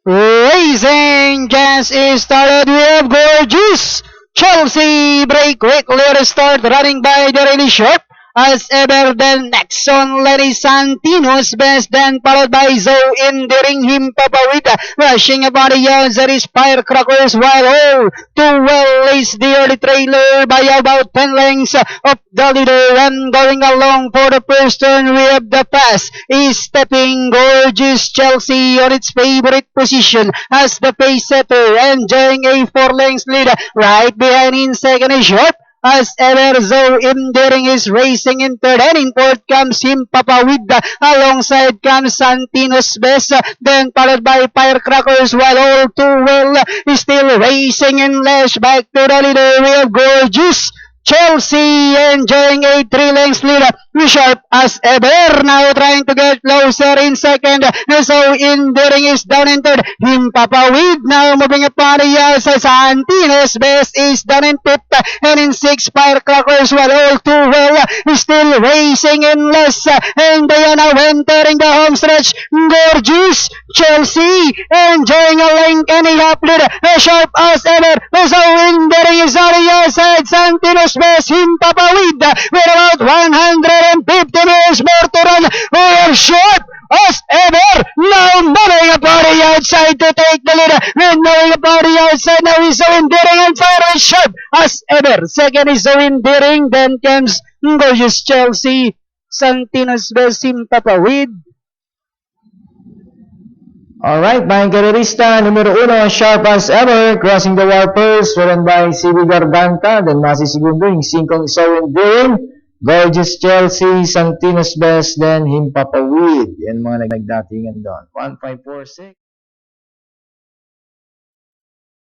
Racing Jazz is started. We have Gorgeous. Chelsea break quickly restart, running by the really short. As ever, then next on Lenny Santino's best, then followed by Zoe Indering him Papawita, rushing about the yards. That is Firecrackers, while all too well is the early trailer by about 10 lengths of the leader, and going along for the first turn. We have the pass is stepping Gorgeous Chelsea on its favorite position as the pace setter, enjoying a 4 lengths lead. Right behind in second is short. As ever, Zoe Indering is racing in third, and in fourth comes him Papawid. Alongside comes Santino's best, then followed by Firecrackers, while all too well is still racing in last. Back to the leader, we have Gorgeous Chelsea enjoying a 3 lengths lead. Sharp as ever, now trying to get closer in second. So Indering is down in third. Him Papawid now moving upon the outside. Santino's best is down in fifth, and in sixth Firecrackers, while all too well is still racing in less. And they are now entering the home stretch. Gorgeous Chelsea enjoying a length and a half lead. Sharp as ever. So Indering is on the outside. Santino's best, him Papawid, with about 150 meters more to run. We are short as ever. Now moving upon the outside to take the lead. When moving upon the outside, now is Zoe Indering and fire is Sharp as ever. Second is Zoe Indering, then comes Gorgeous Chelsea, Santino's best, him Papawid. Alright, mga karerista, numero 1, Sharp as ever, crossing the wire first, run by CB Garganta, then masisigundo yung 5 Zoe Indering, Gorgeous Chelsea, Santino's best, then him Papawid. Yan mga nagdatingan doon. 1546.